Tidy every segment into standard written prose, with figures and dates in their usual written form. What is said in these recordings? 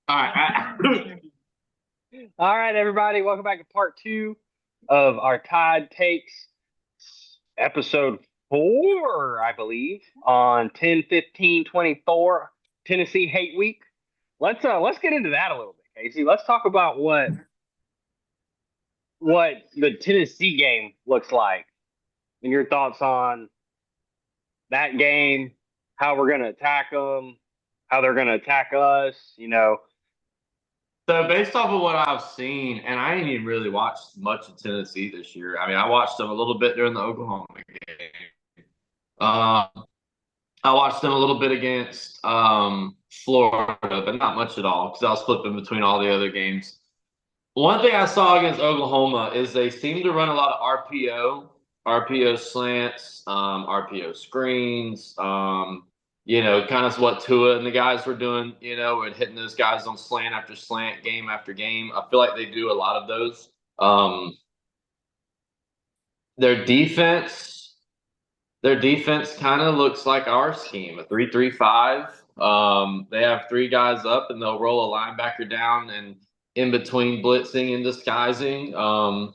All right. All right, everybody, welcome back to part two of our Tide Takes episode four, I believe, on 10/15/24 Tennessee Hate Week. Let's get into that a little bit, Casey. Let's talk about what the Tennessee game looks like and your thoughts on that game, how we're gonna attack them, how they're gonna attack us. So based off of what I've seen, and I ain't even really watched much of Tennessee this year. I mean, I watched them a little bit during the Oklahoma game. Um, I watched them a little bit against Florida, but not much at all because I was flipping between all the other games. One thing I saw against Oklahoma is they seem to run a lot of RPO slants, RPO screens, kind of what Tua and the guys were doing, and hitting those guys on slant after slant, game after game. I feel like they do a lot of those. Um, their defense, their defense kind of looks like our scheme, a 3-3-5. They have three guys up, and they'll roll a linebacker down and in between blitzing and disguising. I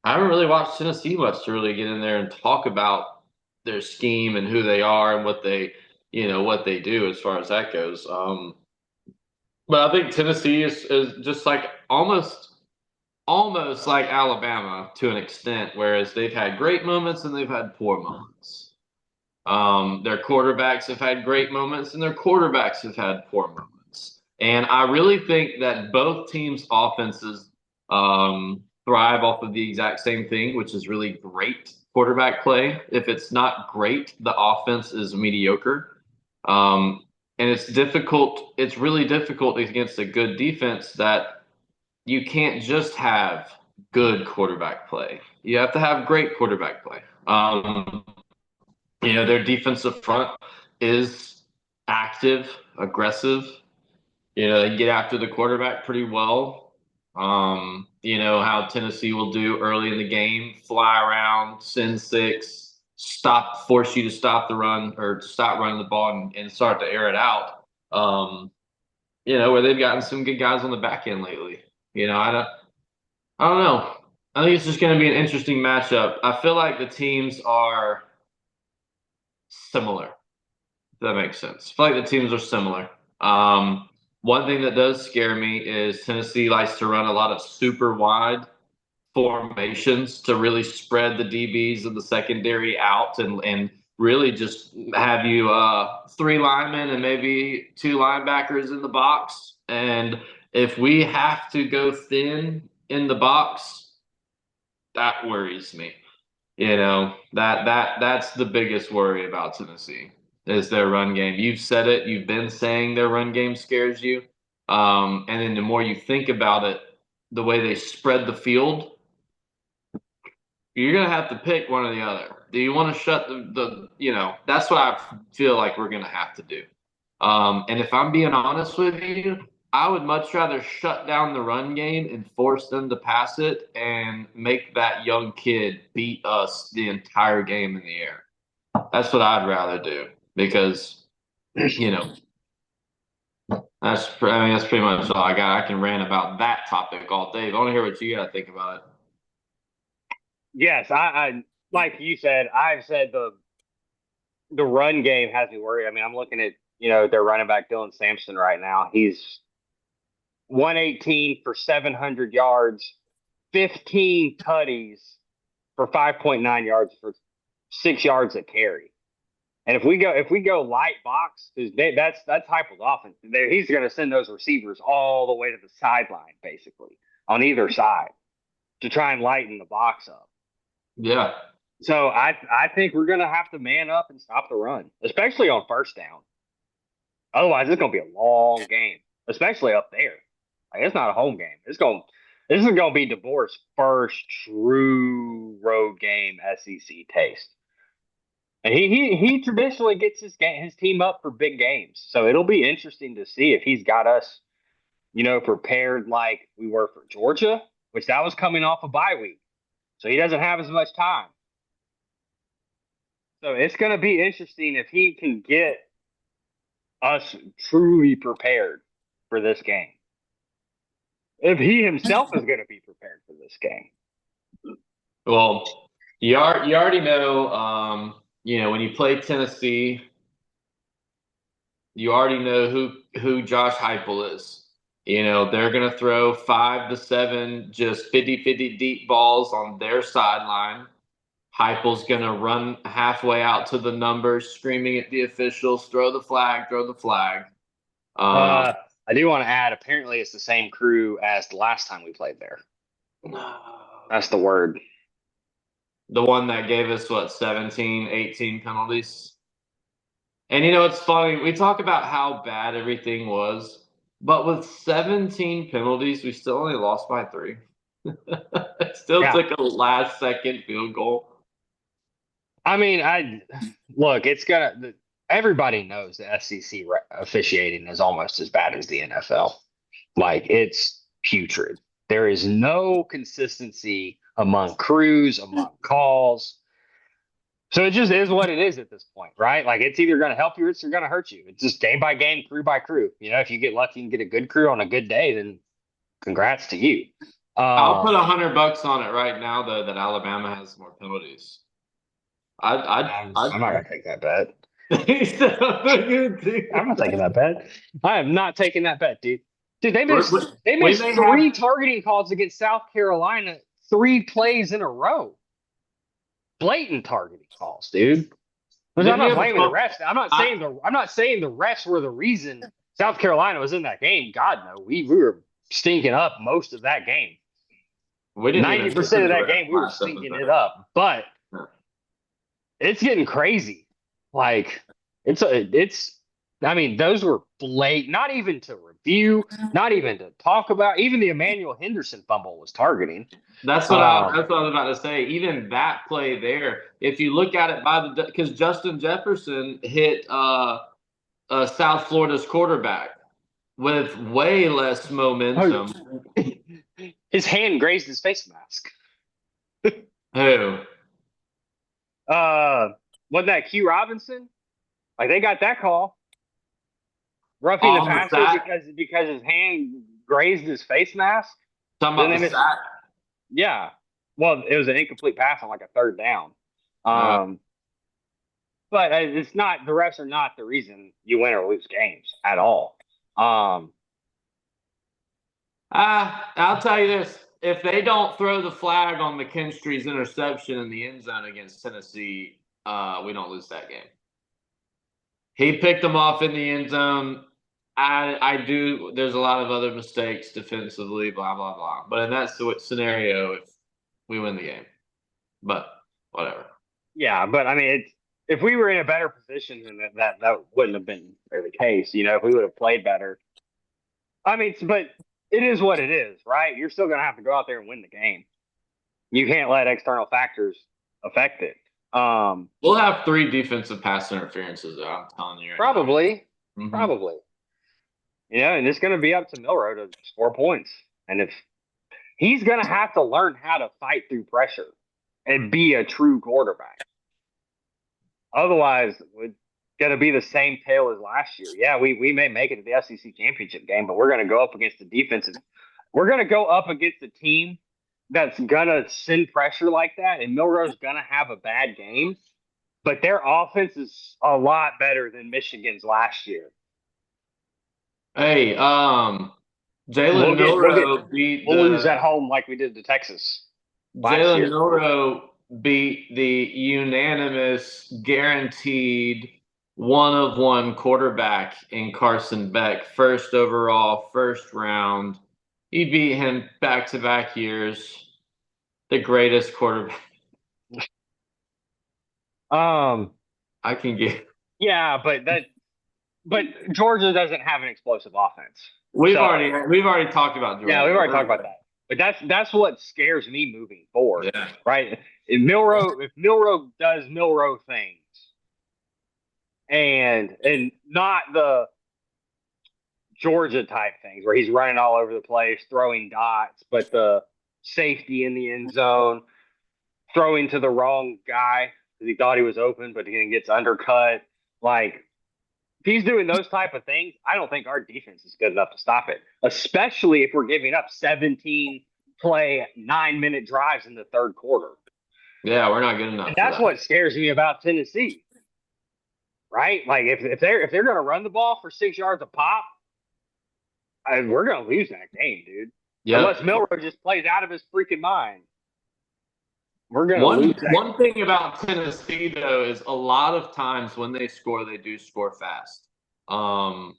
haven't really watched Tennessee much to really get in there and talk about their scheme and who they are and what they do as far as that goes. But I think Tennessee is just like almost like Alabama to an extent, whereas they've had great moments and they've had poor moments. Their quarterbacks have had great moments and their quarterbacks have had poor moments. And I really think that both teams' offenses thrive off of the exact same thing, which is really great quarterback play. If it's not great, the offense is mediocre. And it's difficult. It's really difficult against a good defense that you can't just have good quarterback play. You have to have great quarterback play. Their defensive front is active, aggressive. They get after the quarterback pretty well. How Tennessee will do early in the game, fly around, send six, force you to stop the run or stop running the ball and start to air it out. Where they've gotten some good guys on the back end lately. I don't know. I think it's just going to be an interesting matchup. I feel like the teams are similar. If that makes sense. I feel like the teams are similar. One thing that does scare me is Tennessee likes to run a lot of super wide formations to really spread the DBs and the secondary out and really just have you three linemen and maybe two linebackers in the box. And if we have to go thin in the box, that worries me. That's the biggest worry about Tennessee is their run game. You've said it. You've been saying their run game scares you. And then the more you think about it, the way they spread the field, you're gonna have to pick one or the other. Do you want to shut that's what I feel like we're gonna have to do. And if I'm being honest with you, I would much rather shut down the run game and force them to pass it and make that young kid beat us the entire game in the air. That's what I'd rather do because, you know, that's pretty much all I got. I can rant about that topic all day. But I want to hear what you got to think about it. Yes, I like you said, I've said the run game has me worried. I mean, I'm looking at, their running back Dylan Sampson right now. He's 118 for 700 yards, 15 tutties for 5.9 yards for 6 yards a carry. And if we go light box, because that's Heupel's offense. He's going to send those receivers all the way to the sideline, basically on either side to try and lighten the box up. Yeah. So I think we're going to have to man up and stop the run, especially on first down. Otherwise, it's going to be a long game, especially up there. Like, it's not a home game. This is going to be DeBoer's first true road game SEC taste. And he traditionally gets his team up for big games. So it'll be interesting to see if he's got us, prepared like we were for Georgia, which that was coming off a bye week. So he doesn't have as much time. So it's going to be interesting if he can get us truly prepared. for this game. If he himself is going to be prepared for this game. Well, you already know, when you play Tennessee, you already know who Josh Heupel is. They're going to throw 5 to 7 just 50-50 deep balls on their sideline. Heupel's going to run halfway out to the numbers, screaming at the officials, throw the flag, throw the flag. I do want to add, apparently it's the same crew as the last time we played there. That's the word. The one that gave us, 17, 18 penalties? And it's funny, we talk about how bad everything was, but with 17 penalties, we still only lost by 3. It still took a last-second field goal. I mean, everybody knows the SEC officiating is almost as bad as the NFL. Like, it's putrid. There is no consistency among crews, among calls. So it just is what it is at this point, right? Like, it's either going to help you or it's going to hurt you. It's just game by game, crew by crew. If you get lucky and get a good crew on a good day, then congrats to you. I'll put $100 on it right now, though, that Alabama has more penalties. I'm not going to take that bet. I'm not taking that bet. I am not taking that bet, dude. Dude, they missed 3 targeting calls against South Carolina 3 plays in a row. Blatant targeting calls, dude. I'm not blaming the refs. I'm not saying the refs were the reason South Carolina was in that game. God no, we were stinking up most of that game. 90% of that game we were stinking it up, but it's getting crazy. Like those were blatant, not even to review, not even to talk about. Even the Emmanuel Henderson fumble was targeting. That's what I was about to say. Even that play there, if you look at it because Justin Jefferson hit South Florida's quarterback with way less momentum. His hand grazed his face mask. Who? Wasn't that Q Robinson? Like, they got that call. Roughing the passer because his hand grazed his face mask. Talking about the sack? Yeah. Well, it was an incomplete pass on like a 3rd down. But it's not, the refs are not the reason you win or lose games at all. I'll tell you this. If they don't throw the flag on McKinstry's interception in the end zone against Tennessee, we don't lose that game. He picked them off in the end zone. There's a lot of other mistakes defensively, blah, blah, blah. But in that scenario, we win the game. But whatever. Yeah, but I mean, if we were in a better position, then that wouldn't have been the case. If we would have played better. I mean, but it is what it is, right? You're still going to have to go out there and win the game. You can't let external factors affect it. We'll have 3 defensive pass interferences, though, I'm telling you. Probably. And it's going to be up to Milroe to score points. And if he's going to have to learn how to fight through pressure and be a true quarterback. Otherwise, it's going to be the same tale as last year. Yeah, we may make it to the SEC championship game, but we're going to go up against the defensive. We're going to go up against a team that's going to send pressure like that, and Milroe's going to have a bad game. But their offense is a lot better than Michigan's last year. Hey, Jalen Milroe beat We'll lose at home like we did to Texas. Jalen Milroe beat the unanimous, guaranteed 1-of-1 quarterback in Carson Beck, 1st overall, 1st round. He beat him back-to-back years. The greatest quarterback. I can get. Yeah, but Georgia doesn't have an explosive offense. We've already talked about Georgia. Yeah, we've already talked about that. But that's what scares me moving forward. Yeah. Right? If Milroe does Milroe things, and not the Georgia type things where he's running all over the place, throwing dots, but the safety in the end zone, throwing to the wrong guy because he thought he was open, but then gets undercut. Like, he's doing those type of things, I don't think our defense is good enough to stop it, especially if we're giving up 17 play 9-minute drives in the third quarter. Yeah, we're not good And enough for that's that. what scares me about Tennessee, right? Like if they're going to run the ball for 6 yards a pop, we're going to lose that game, dude. Yep. Unless Milrow just plays out of his freaking mind, we're going to One lose that. one thing about Tennessee though is a lot of times when they score, they do score fast.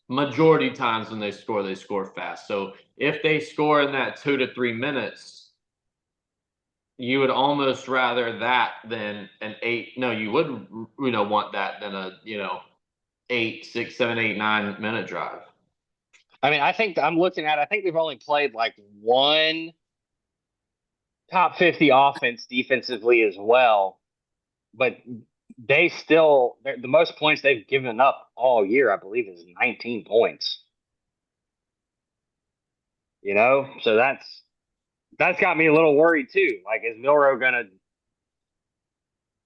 Majority times when they score fast. So if they score in that 2 to 3 minutes, you would almost rather that than an 8. No, you would want that than a 8, 6, 7, 8, 9 minute drive. I mean, I think they've only played like one top 50 offense defensively as well, but the most points they've given up all year, I believe, is 19 points. So that's got me a little worried too. Like, is Milrow gonna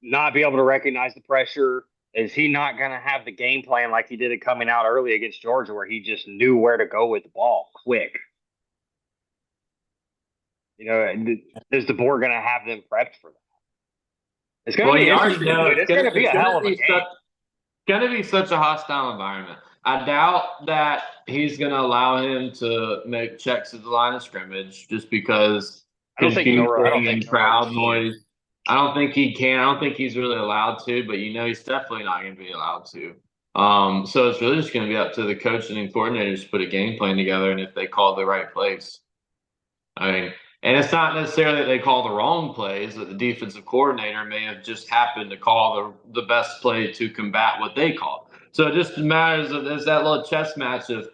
not be able to recognize the pressure? Is he not gonna have the game plan like he did it coming out early against Georgia, where he just knew where to go with the ball quick? Is DeBoer gonna have them prepped for that? It's going to be interesting, dude. It's going to be a hell of a game. Going to be such a hostile environment. I doubt that he's going to allow him to make checks at the line of scrimmage just because I don't think crowd noise. I don't think he can. I don't think he's really allowed to, but he's definitely not going to be allowed to. So it's really just going to be up to the coaching and coordinators to put a game plan together, and if they call the right plays. I mean, and it's not necessarily that they call the wrong plays, that the defensive coordinator may have just happened to call the best play to combat what they call. So it just matters of there's that little chess match of,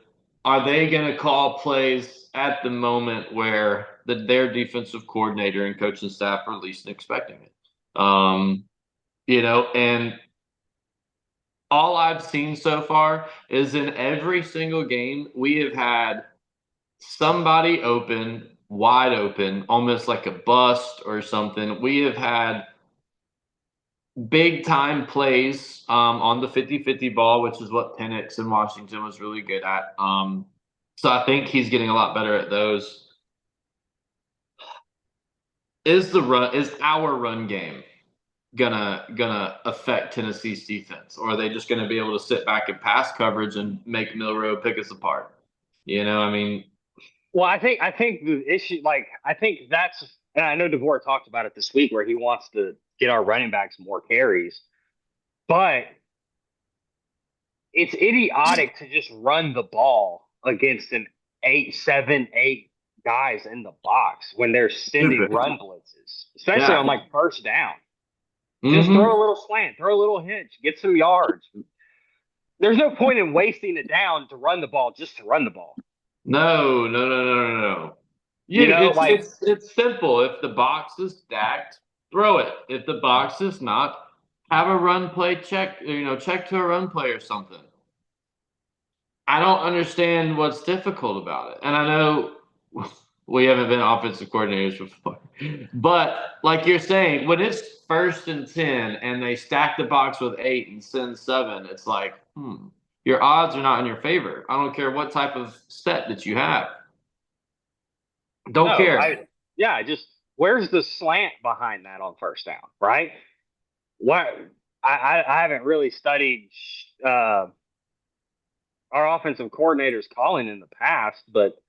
are they going to call plays at the moment where their defensive coordinator and coaching staff are least expecting it? And all I've seen so far is in every single game, we have had somebody open, wide open, almost like a bust or something. We have had big time plays on the 50-50 ball, which is what Penix in Washington was really good at. So I think he's getting a lot better at those. Is our run game gonna affect Tennessee's defense, or are they just gonna be able to sit back and pass coverage and make Milrow pick us apart? I mean. Well, I think the issue, I think that's, and I know DeVore talked about it this week, where he wants to get our running backs more carries, but it's idiotic to just run the ball against an 7, 8 guys in the box when they're sending run blitzes, especially on like first down. Just throw a little slant, throw a little hinge, get some yards. There's no point in wasting it down to run the ball just to run the ball. No. It's simple. If the box is stacked, throw it. If the box is not, have a run play check. Check to a run play or something. I don't understand what's difficult about it. And I know we haven't been offensive coordinators before, but like you're saying, when it's 1st and 10 and they stack the box with 8 and send 7, it's like, your odds are not in your favor. I don't care what type of set that you have. Don't care. Just where's the slant behind that on first down, right? What I haven't really studied our offensive coordinators calling in the past, but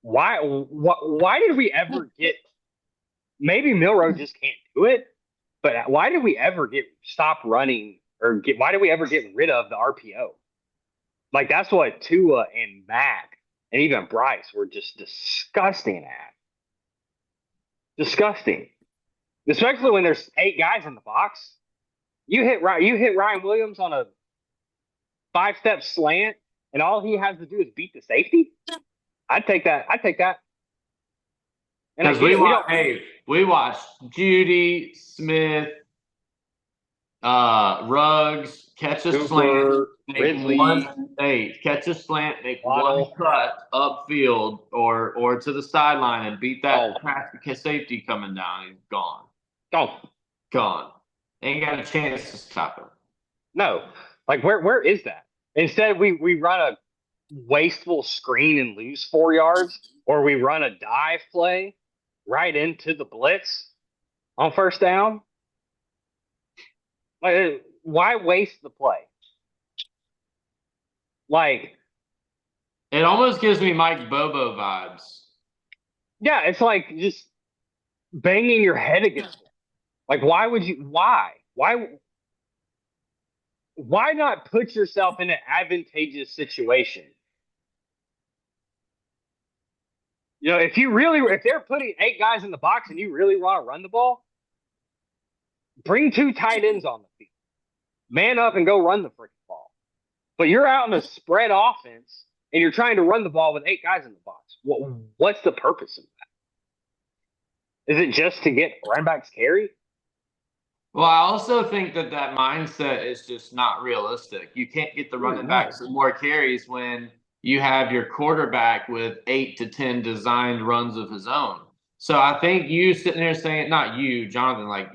why did we ever get? Maybe Milrow just can't do it, but why did we ever stop running why did we ever get rid of the RPO? Like, that's what Tua and Mac and even Bryce were just disgusting at. Disgusting. Especially when there's 8 guys in the box. You hit Ryan Williams on a 5-step slant, and all he has to do is beat the safety. I'd take that. Because we watched Judy, Smith, Ruggs catch a slant, make one cut upfield or to the sideline and beat that safety coming down. He's gone. Gone. Ain't got a chance to stop him. No. Like, where is that? Instead, we run a wasteful screen and lose 4 yards, or we run a dive play right into the blitz on first down. Like, why waste the play? Like, it almost gives me Mike Bobo vibes. yeah, it's like just banging your head against it. Like, why would you? Why not put yourself in an advantageous situation? You know, if they're putting 8 guys in the box and you really want to run the ball, bring 2 tight ends on the field. Man up and go run the freaking ball. But you're out in a spread offense and you're trying to run the ball with 8 guys in the box. What's the purpose of that? Is it just to get running backs carry? Well, I also think that mindset is just not realistic. You can't get the running backs more carries when you have your quarterback with 8 to 10 designed runs of his own. So I think you sitting there saying, not you, Jonathan, like,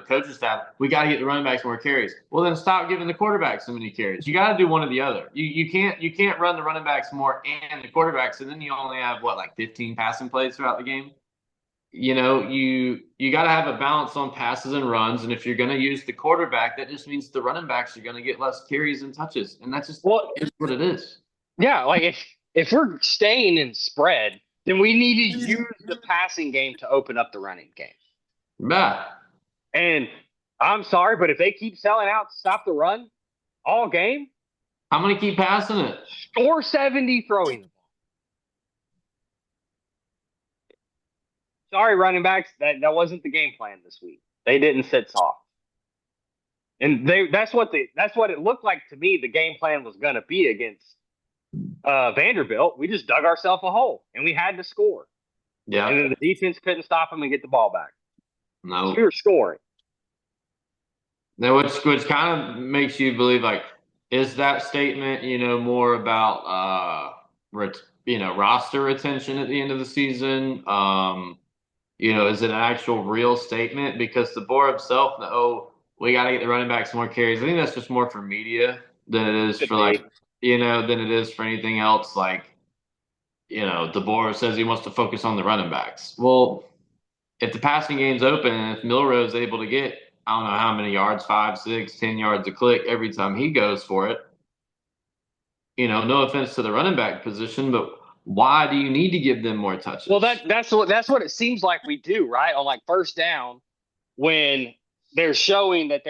coaching staff, we got to get the running backs more carries. Well, then stop giving the quarterbacks so many carries. You got to do one or the other. You can't run the running backs more and the quarterbacks, and then you only have like 15 passing plays throughout the game. You got to have a balance on passes and runs, and if you're going to use the quarterback, that just means the running backs are going to get less carries and touches, and that's just is what it is. Yeah, like if we're staying in spread, then we need to use the passing game to open up the running game. Yeah. And I'm sorry, but if they keep selling out to stop the run all game, how many keep passing it? Score 70 throwing the ball. Sorry, running backs, that wasn't the game plan this week. They didn't sit soft. And that's what it looked like to me the game plan was going to be against Vanderbilt. We just dug ourselves a hole, and we had to score. Yeah. And then the defense couldn't stop them and get the ball back. No. So we were scoring. Now, which kind of makes you believe, like, is that statement, more about, roster retention at the end of the season? Is it an actual real statement? Because the board itself, we got to get the running backs more carries. I think that's just more for media than it is for than it is for anything else. Like, the board says he wants to focus on the running backs. Well, if the passing game's open and if Milrow is able to get, I don't know how many yards, 5, 6, 10 yards a click every time he goes for it, no offense to the running back position, but why do you need to give them more touches? Well, that's what it seems like we do, right? On like first down, when they're showing that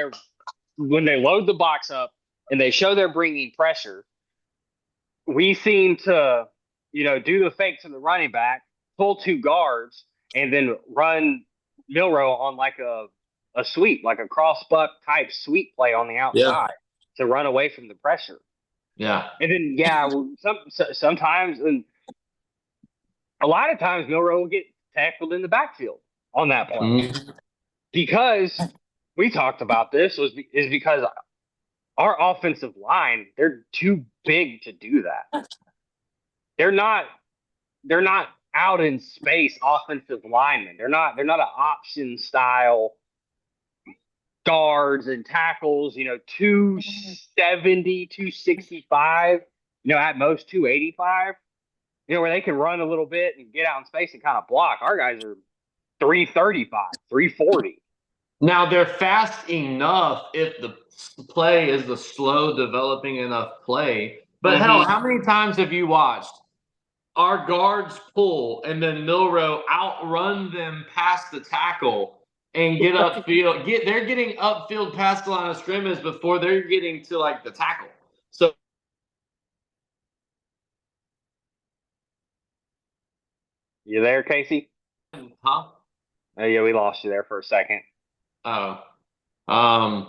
when they load the box up and they show they're bringing pressure, we seem to, do the fake to the running back, pull 2 guards, and then run Milrow on like a sweep, like a cross buck type sweep play on the outside to run away from the pressure. Yeah. And then, sometimes, and a lot of times, Milrow will get tackled in the backfield on that play. Mm-hmm. Because we talked about this is because our offensive line, they're too big to do that. They're not out in space offensive linemen. They're not an option style guards and tackles, 270, 265, at most 285, where they can run a little bit and get out in space and kind of block. Our guys are 335, 340. Now, they're fast enough if the play is the slow developing enough play. But hell, how many times have you watched our guards pull and then Milrow outrun them past the tackle and get upfield? They're getting upfield past the line of scrimmage before they're getting to like the tackle. So, you there, Casey? Huh? Oh, yeah, we lost you there for a second. Oh, I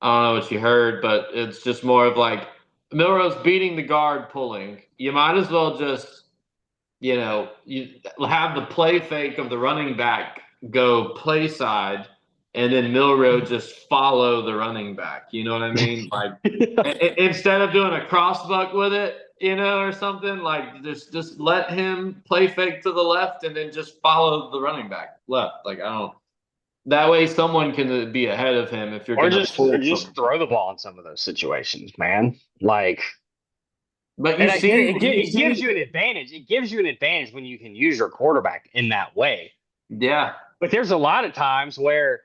don't know what you heard, but it's just more of like Milrow's beating the guard pulling. You might as well just, you have the play fake of the running back go play side, and then Milrow just follow the running back. You know what I mean? Like instead of doing a cross buck with it, or something, like just let him play fake to the left and then just follow the running back left. Like, I don't. That way, someone can be ahead of him if you're Or going to just pull just from. throw the ball in some of those situations, man. Like, But and it gives you an advantage. It gives you an advantage when you can use your quarterback in that way. yeah, But there's a lot of times where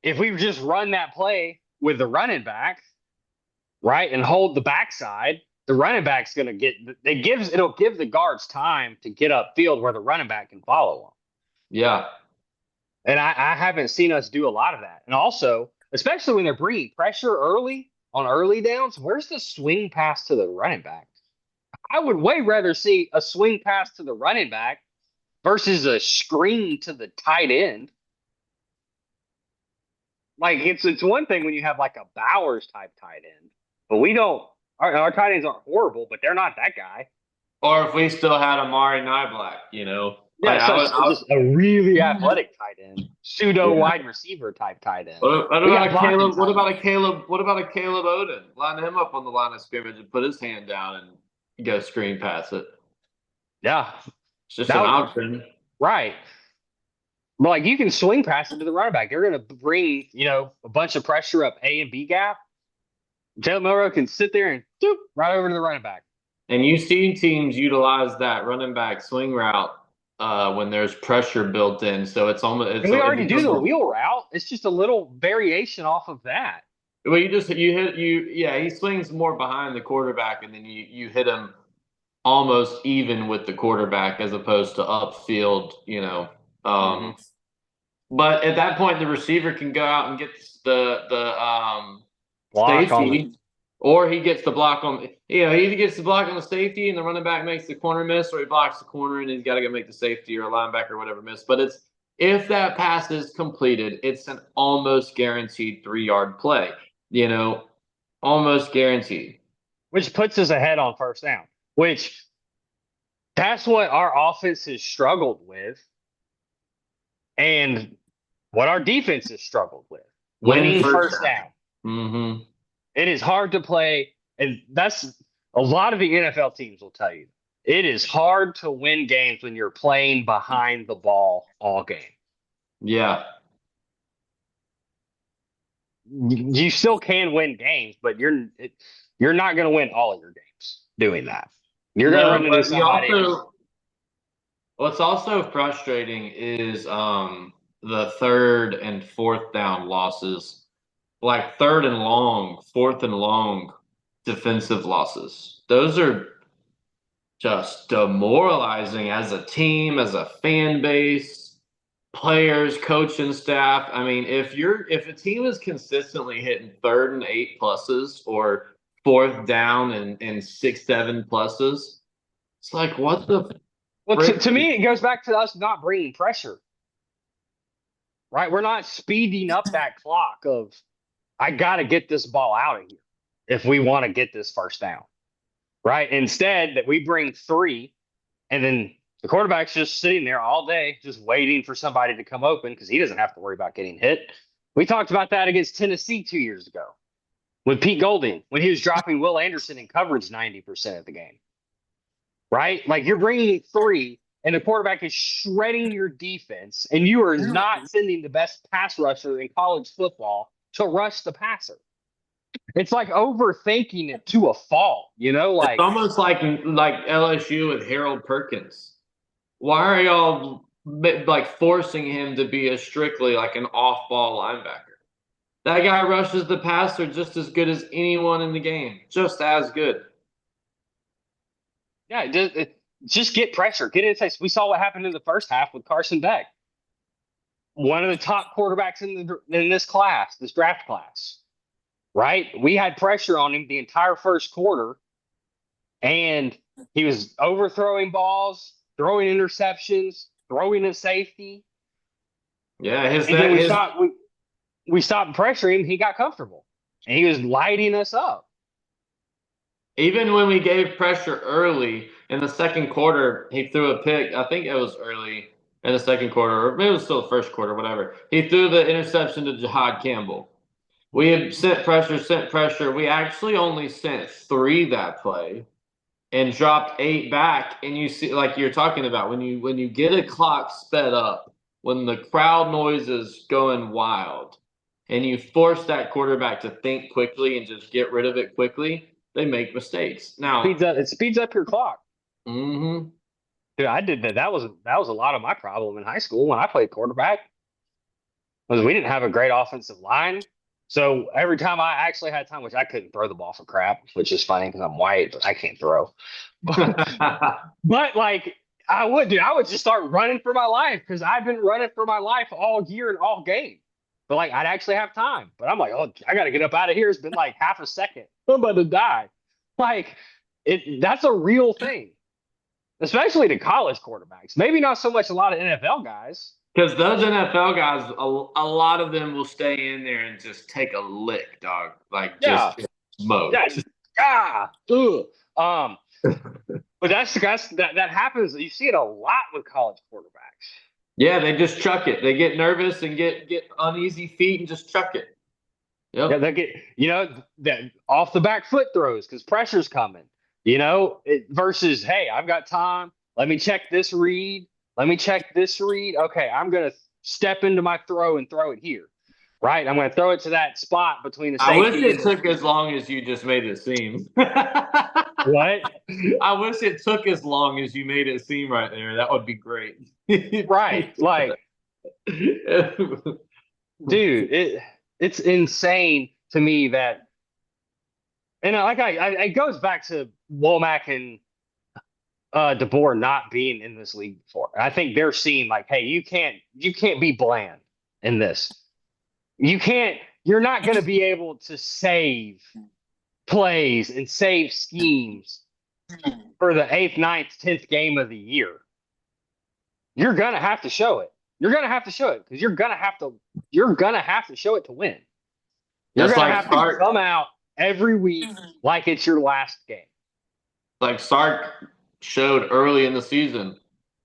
if we just run that play with the running back, right, and hold the backside, the running back's going to get it'll give the guards time to get upfield where the running back can follow them. yeah. And I haven't seen us do a lot of that. And also, especially when they're bringing pressure early on early downs, where's the swing pass to the running back? I would way rather see a swing pass to the running back versus a screen to the tight end. Like it's one thing when you have like a Bowers type tight end, but we don't. Our tight ends aren't horrible, but they're not that guy. Or if we still had Amari Niblack, you know, Yeah, so it's just a really athletic tight end, pseudo yeah. wide receiver type tight end. What We about got a blocking Caleb? What tight about a ends. Caleb? What about a Caleb Odin? Line him up on the line of scrimmage and put his hand down and go screen pass it. Yeah, It's just that an would option. right. But like you can swing pass it to the running back. You're going to bring a bunch of pressure up A and B gap. Jalen Milrow can sit there and doop, right over to the running back. And you see teams utilize that running back swing route when there's pressure built in. So it's almost And we already do the wheel route. It's just a little variation off of that. well, he swings more behind the quarterback, and then you hit him almost even with the quarterback as opposed to upfield. Mm-hmm. But at that point, the receiver can go out and get the Block on the safety, or he gets the block on. He either gets the block on the safety, and the running back makes the corner miss, or he blocks the corner, and he's got to go make the safety or a linebacker or whatever miss. But if that pass is completed, it's an almost guaranteed 3-yard play. Almost guaranteed. which puts us ahead on first down. Which that's what our offense has struggled with, and what our defense has struggled with. Win Winning first first down. down. Mm-hmm. It is hard to play, and that's a lot of the NFL teams will tell you. It is hard to win games when you're playing behind the ball all game. Yeah. You still can win games, but you're not going to win all of your games doing that. You're going to run into somebody. What's also frustrating is the third and fourth down losses, like third and long, fourth and long defensive losses. Those are just demoralizing as a team, as a fan base, players, coaching staff. I mean, if a team is consistently hitting third and 8 pluses or fourth down and 6, 7 pluses, it's like what the Well, frick? to me, it goes back to us not bringing pressure, right? We're not speeding up that clock of, I got to get this ball out of here if we want to get this first down, right? Instead, that we bring 3, and then the quarterback's just sitting there all day, just waiting for somebody to come open because he doesn't have to worry about getting hit. We talked about that against Tennessee 2 years ago with Pete Golding when he was dropping Will Anderson in coverage 90% of the game, right? Like you're bringing 3, and the quarterback is shredding your defense, and you are not sending the best pass rusher in college football to rush the passer. It's like overthinking it to a fault, It's like almost like LSU with Harold Perkins. Why are y'all like forcing him to be a strictly like an off-ball linebacker? That guy rushes the passer just as good as anyone in the game, just as good. yeah, just get pressure, get inside. We saw what happened in the first half with Carson Beck, one of the top quarterbacks in this class, this draft class. Right? We had pressure on him the entire first quarter, and he was overthrowing balls, throwing interceptions, throwing a safety. Yeah, We stopped pressuring him. He got comfortable, and he was lighting us up. even when we gave pressure early in the second quarter, he threw a pick. I think it was early in the second quarter, or maybe it was still the first quarter, whatever. He threw the interception to Jahad Campbell. We had sent pressure. We actually only sent 3 that play and dropped 8 back. And you see, like you're talking about, when you get a clock sped up when the crowd noise is going wild and you force that quarterback to think quickly and just get rid of it quickly, they make mistakes. Now, It speeds up your clock. mm-hmm. Dude, I did that. That was a lot of my problem in high school when I played quarterback. Was we didn't have a great offensive line. So every time I actually had time, which I couldn't throw the ball for crap, which is funny because I'm white, but I can't throw. But like I would, dude, I would just start running for my life because I've been running for my life all year and all game. But like I'd actually have time. But I'm like, oh, I got to get up out of here. It's been like half a second. I'm about to die. Like that's a real thing, especially to college quarterbacks. Maybe not so much a lot of NFL guys. Because those NFL guys, a lot of them will stay in there and just take a lick, dog. Like Yeah. just smoke. Yeah. Ugh. But that happens. You see it a lot with college quarterbacks. Yeah, they just chuck it. They get nervous and get uneasy feet and just chuck it. Yep. Yeah, they get that off the back foot throws because pressure's coming. Versus hey, I've got time. Let me check this read. Okay, I'm gonna step into my throw and throw it here. Right, I'm gonna throw it to that spot between the safety. I wish it took as long as you just made it seem. What? I wish it took as long as you made it seem right there. That would be great. Right, like, dude, it's insane to me that, and like it goes back to Womack and DeBoer not being in this league before. I think they're seeing like, hey, you can't be bland in this. You're not going to be able to save plays and save schemes for the 8th, 9th, 10th game of the year. You're going to have to show it. You're going to have to show it because you're going to have to show it to win. You're going to have to come out every week like it's your last game. Like Sark showed early in the season,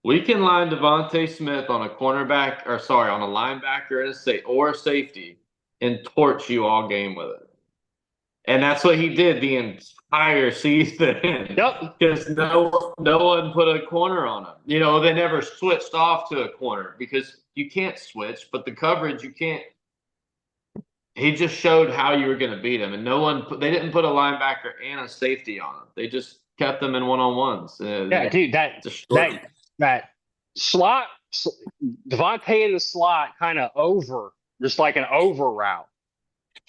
we can line Devontae Smith on a linebacker or a safety and torch you all game with it. And that's what he did the entire season. Yep. Because no one put a corner on him. They never switched off to a corner because you can't switch, but the coverage you can't. He just showed how you were going to beat him, and they didn't put a linebacker and a safety on him. They just kept them in one-on-ones. Yeah, dude, that slot, Devontae in the slot, kind of just like an over route.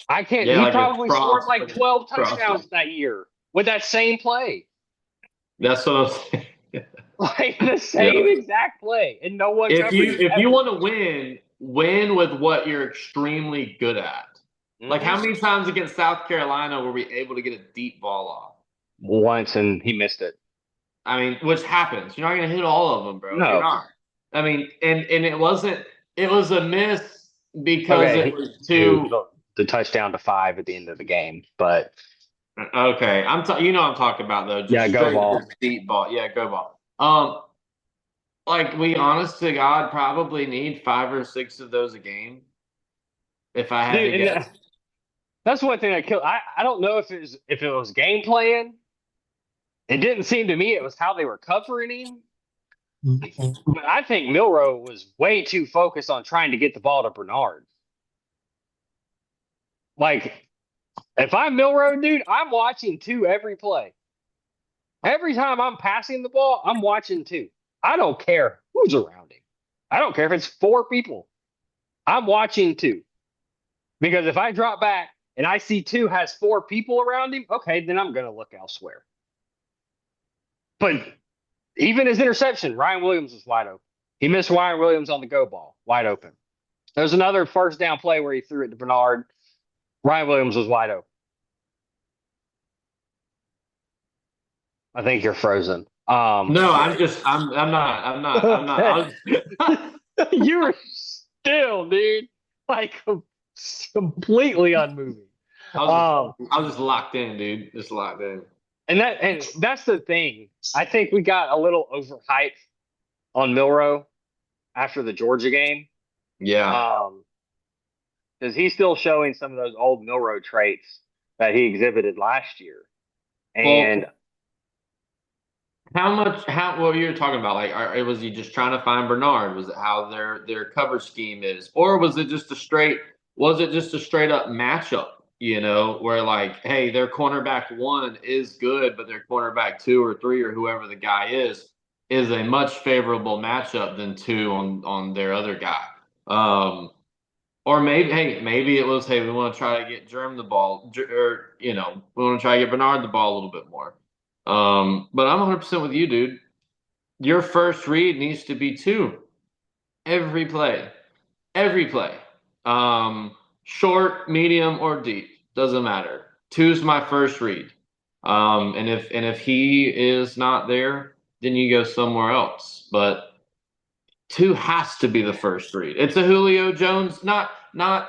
I can't. Yeah, he probably scored like 12 touchdowns that year with that same play. That's what I'm saying. Like the same exact play, and no one. If you want to win with what you're extremely good at. Mm-hmm. Like how many times against South Carolina were we able to get a deep ball off? Once, and he missed it. I mean, which happens. You're not going to hit all of them, bro. No. You're not. I mean, and it wasn't. It was a miss because it was the touchdown to 5 at the end of the game. But okay, I'm talking about though. Just go ball, deep ball. Yeah, go ball. Like we honest to God probably need 5 or 6 of those a game. If I had to guess. That's one thing that killed. I don't know if it was game plan. It didn't seem to me it was how they were covering him. But I think Milroe was way too focused on trying to get the ball to Bernard. Like, if I'm Milroe, dude, I'm watching 2 every play. Every time I'm passing the ball, I'm watching 2. I don't care who's around him. I don't care if it's 4 people. I'm watching 2. Because if I drop back and I see 2 has 4 people around him, okay, then I'm going to look elsewhere. But even his interception, Ryan Williams was wide open. He missed Ryan Williams on the go ball, wide open. There's another first down play where he threw it to Bernard. Ryan Williams was wide open. I think you're frozen. No, I'm not. You were still, dude, like completely unmoving. I was just locked in, dude. Just locked in. And that's the thing. I think we got a little overhyped on Milroe after the Georgia game. Yeah. Because he's still showing some of those old Milroe traits that he exhibited last year. And What you were talking about? Like, was he just trying to find Bernard? Was it how their cover scheme is, or Was it just a straight up matchup? You know, where like, hey, their cornerback one is good, but their cornerback two or three or whoever the guy is a much favorable matchup than two on their other guy. Or maybe it was, hey, we want to try to get Germ the ball, or we want to try to get Bernard the ball a little bit more. But I'm 100% with you, dude. Your first read needs to be two every play, every play. Short, medium, or deep doesn't matter. Two's my first read. And if he is not there, then you go somewhere else. But two has to be the first read. It's a Julio Jones, not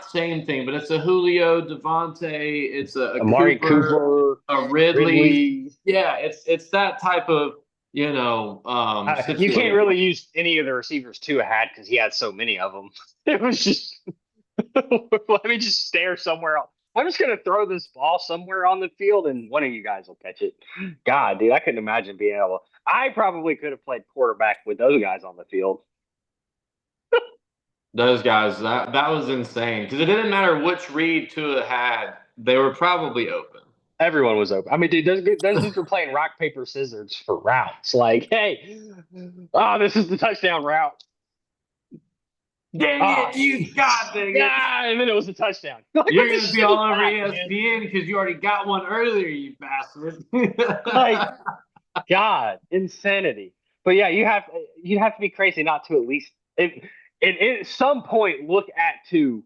same thing, but it's a Julio, Devontae, it's a Amari Cooper, Cooper, a Ridley. Ridley. Yeah, it's that type of You can't situation. really use any of the receivers Tua had because he had so many of them. It was just let me just stare somewhere else. I'm just gonna throw this ball somewhere on the field, and one of you guys will catch it. God, dude, I couldn't imagine being able. I probably could have played quarterback with those guys on the field. Those guys, that was insane because it didn't matter which read Tua had, they were probably open. Everyone was open. I mean, dude, those dudes were playing rock paper scissors for routes. Like, hey, this is the touchdown route. Dang Ah, it, you God dang it. yeah, and then it was a touchdown. Like, You're what a gonna be all shitty over pass, man. ESPN because you already got one earlier, you bastard. Like, God, insanity. But yeah, you'd have to be crazy not to at least at some point look at two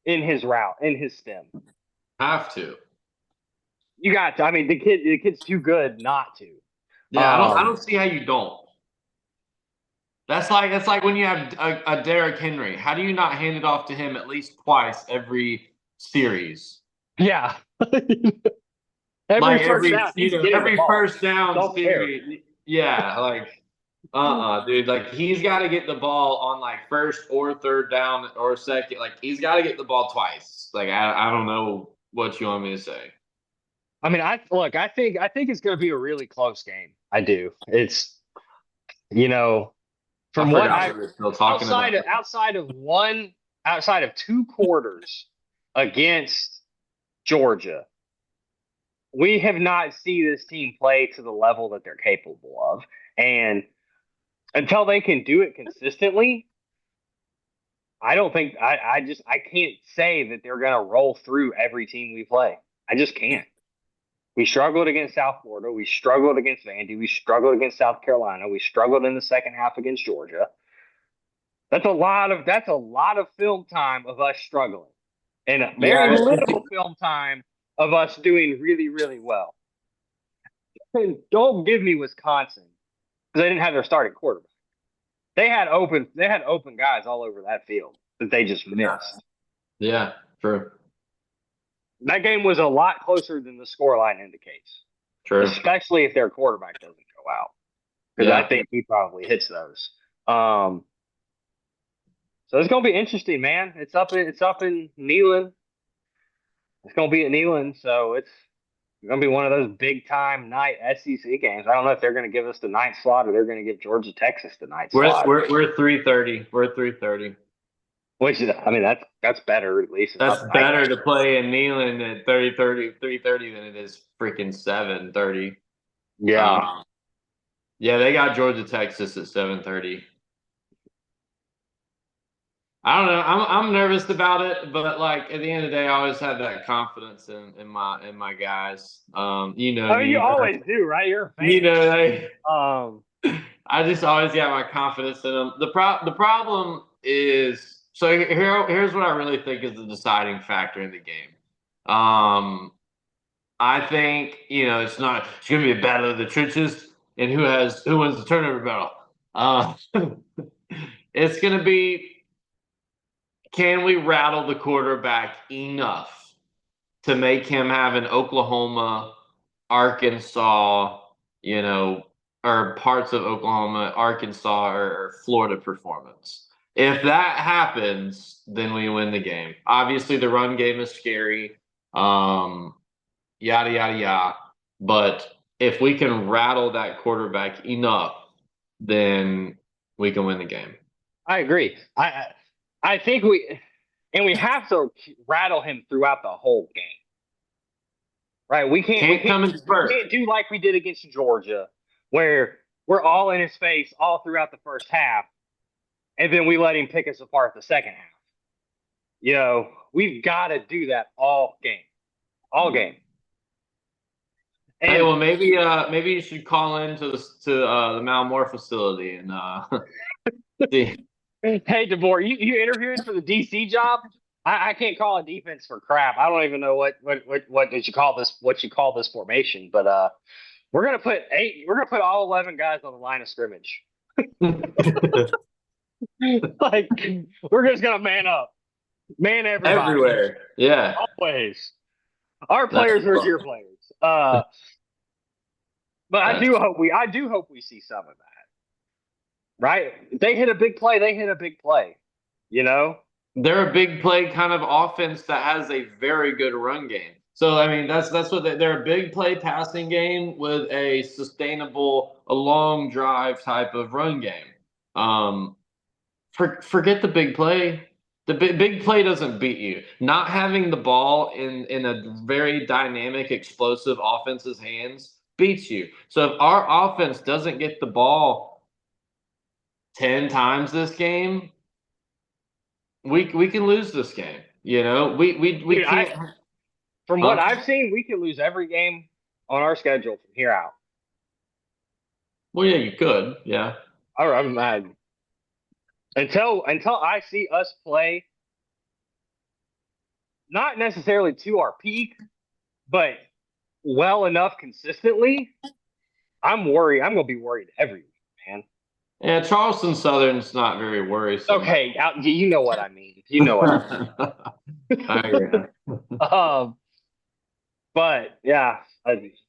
in his route, in his stem. Have to. You got to. I mean, the kid's too good not to. Yeah, I don't see how you don't. That's like when you have a Derrick Henry. How do you not hand it off to him at least twice every series? Yeah. Like Every first down, he's getting the every ball. first down Don't care. series. Yeah, like dude. Like he's got to get the ball on like first or third down or second. Like he's got to get the ball twice. Like I don't know what you want me to say. I mean, I think it's going to be a really close game. I do. It's you know I from what forgot I we were still talking about that. outside of two quarters against Georgia, we have not seen this team play to the level that they're capable of, and until they can do it consistently, I don't think I can't say that they're going to roll through every team we play. I just can't. We struggled against South Florida. We struggled against Vandy. We struggled against South Carolina. We struggled in the second half against Georgia. That's a lot of film time of us struggling, and very Yeah, little film time of us doing really, really well. And don't give me Wisconsin because they didn't have their starting quarterback. They had open guys all over that field that they just yeah, missed. yeah, true, That game was a lot closer than the scoreline indicates, true. especially if their quarterback doesn't go out, because I Yeah, think he probably hits those. So it's gonna be interesting, man. It's up in Neyland. It's gonna be at Neyland, so it's gonna be one of those big time night SEC games. I don't know if they're gonna give us the night slot or they're gonna give Georgia Texas the night slot. we're 3:30. We're 3:30. Which is, I mean, that's better at least. It's That's not the night better game. to play in Neyland at 3:30 than it is freaking 7:30. Yeah. Um, yeah, they got Georgia Texas at 7:30. I don't know. I'm nervous about it, but like at the end of the day, I always have that confidence in my guys. You know I mean, you me. always do, right? You're a You fan. know they. Um, I just always got my confidence in them. The problem is here's what I really think is the deciding factor in the game. I think it's gonna be a battle of the trenches and who wins the turnover battle. Uh, it's gonna be, can we rattle the quarterback enough to make him have an Oklahoma, Arkansas, or parts of Oklahoma, Arkansas, or Florida performance? If that happens, then we win the game. Obviously, the run game is scary, yada, yada, yada. But if we can rattle that quarterback enough, then we can win the game. I agree. I think we have to rattle him throughout the whole game. Right? We Can't come in spurts. can't do like we did against Georgia, where we're all in his face all throughout the first half, and then we let him pick us apart the second half. You know, we've got to do that all game. All game. And hey, well, maybe you should call into the Malmore facility and see. hey, DeBoer, you interviewing for the DC job? I can't call a defense for crap. I don't even know what did you call this? What you call this formation? But we're gonna put all 11 guys on the line of scrimmage. Like we're just gonna man up, man everybody Everywhere. Yeah, always. Our players versus your players. But I do hope we see some of that. Right? If they hit a big play, they hit a big play. You know? they're a big play kind of offense that has a very good run game. So I mean, that's what they're a big play passing game with a sustainable, a long drive type of run game. Forget the big play. The big play doesn't beat you. Not having the ball in a very dynamic, explosive offense's hands beats you. So if our offense doesn't get the ball 10 times this game, we can lose this game. You know, we Dude, can't. From what I've seen, we can lose every game on our schedule from here out. Well, yeah, you could. Yeah. I'm mad. Until I see us play not necessarily to our peak, but well enough consistently, I'm worried. I'm gonna be worried every week, man. Yeah, Charleston Southern's not very worrisome. Okay, you know what I mean. You know what I mean. I agree. But yeah, it's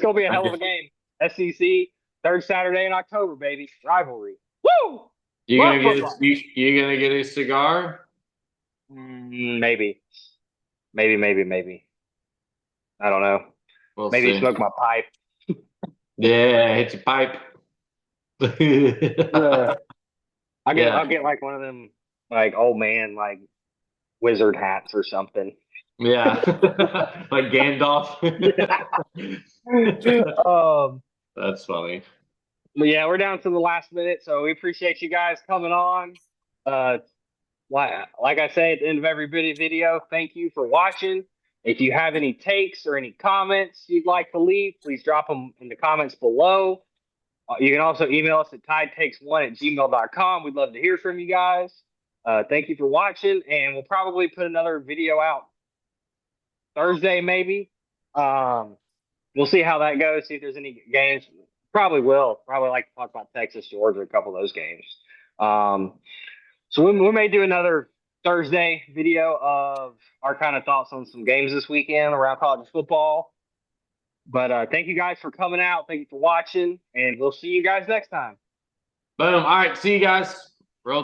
gonna be a hell of a game. SEC third Saturday in October, baby. Rivalry. Woo! You gonna get a cigar? Maybe. I don't know. We'll Maybe see. smoke my pipe. Yeah, hit your pipe. I'll get like one of them like old man like wizard hats or something. Yeah, like Gandalf. That's funny. But yeah, we're down to the last minute, so we appreciate you guys coming on. Like I say at the end of every video, thank you for watching. If you have any takes or any comments you'd like to leave, please drop them in the comments below. You can also email us at tidetakes1@gmail.com. We'd love to hear from you guys. Thank you for watching, and we'll probably put another video out Thursday, maybe. We'll see how that goes, see if there's any games. Probably will. Probably like to talk about Texas, Georgia, a couple of those games. So we may do another Thursday video of our kind of thoughts on some games this weekend around college football. But thank you guys for coming out. Thank you for watching, and we'll see you guys next time. Boom. All right. See you guys. Roll Tide.